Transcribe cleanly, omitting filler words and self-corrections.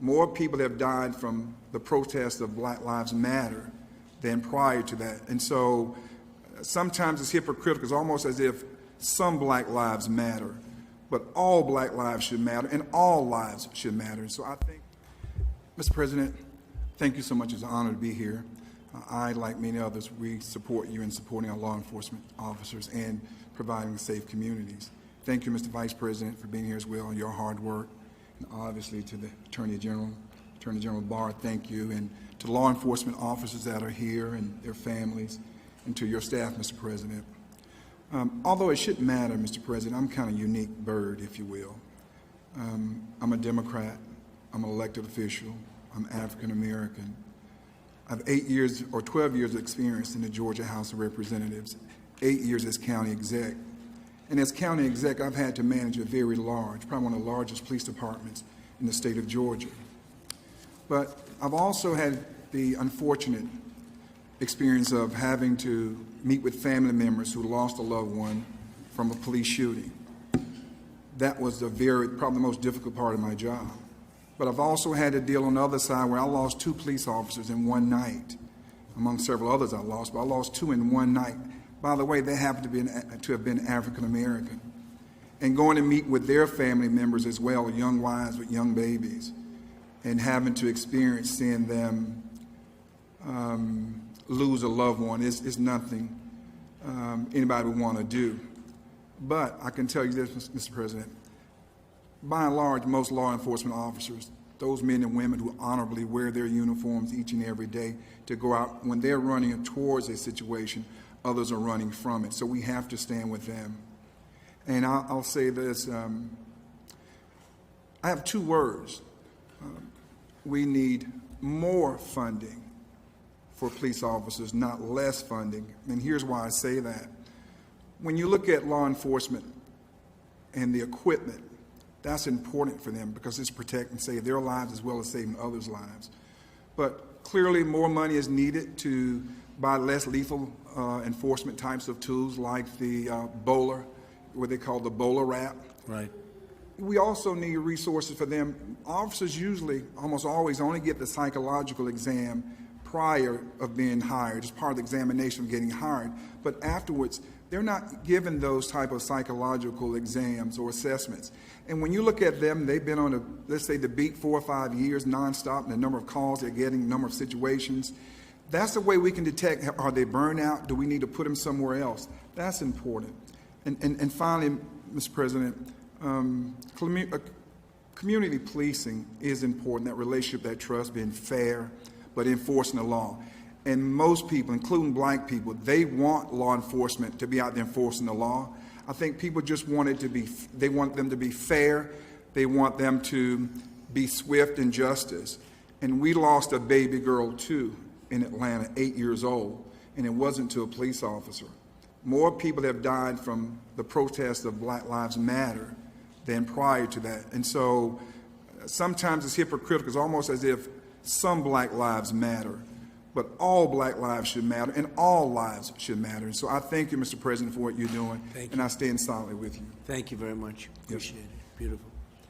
More people have died from the protest of Black Lives Matter than prior to that. And so sometimes it's hypocritical. It's almost as if some Black lives matter, but all Black lives should matter, and all lives should matter. And so I think, Mr. President, thank you so much. It's an honor to be here. I, like many others, we support you in supporting our law enforcement officers and providing safe communities. Thank you, Mr. Vice President, for being here as well, and your hard work. And obviously to the Attorney General Barr, thank you. And to law enforcement officers that are here and their families, and to your staff, Mr. President. Although it shouldn't matter, Mr. President, I'm kind of a unique bird, if you will. I'm a Democrat. I'm an elected official. I'm African American. I have 8 years or 12 years of experience in the Georgia House of Representatives, 8 years as county exec. And as county exec, I've had to manage a very large, probably one of the largest police departments in the state of Georgia. But I've also had the unfortunate experience of having to meet with family members who lost a loved one from a police shooting. That was probably the most difficult part of my job. But I've also had to deal on the other side where I lost 2 police officers in one night, among several others I lost, but I lost 2 in one night. By the way, they happened to have been African American. And going to meet with their family members as well, young wives with young babies, and having to experience seeing them lose a loved one is nothing anybody would want to do. But I can tell you this, Mr. President, by and large, most law enforcement officers, those men and women who honorably wear their uniforms each and every day to go out, when they're running towards a situation, others are running from it. So we have to stand with them. And I'll say this, I have 2 words. We need more funding for police officers, not less funding. And here's why I say that. When you look at law enforcement and the equipment, that's important for them because it's protect and save their lives as well as saving others' lives. But clearly more money is needed to buy less lethal enforcement types of tools like the bowler, what they call the bowler wrap. Right. We also need resources for them. Officers usually, almost always, only get the psychological exam prior of being hired. It's part of the examination of getting hired. But afterwards, they're not given those type of psychological exams or assessments. And when you look at them, they've been on, let's say, the beat 4 or 5 years nonstop, and the number of calls they're getting, the number of situations. That's the way we can detect, are they burned out? Do we need to put them somewhere else? That's important. And finally, Mr. President, community policing is important, that relationship, that trust, being fair, but enforcing the law. And most people, including black people, they want law enforcement to be out there enforcing the law. I think people just want it to be, they want them to be fair. They want them to be swift in justice. And we lost a baby girl too in Atlanta, 8 years old, and it wasn't to a police officer. More people have died from the protest of Black Lives Matter than prior to that. And so sometimes it's hypocritical. It's almost as if some Black lives matter, but all Black lives should matter, and all lives should matter. And so I thank you, Mr. President, for what you're doing, and I stand solidly with you. Thank you very much. Appreciate it. Beautiful.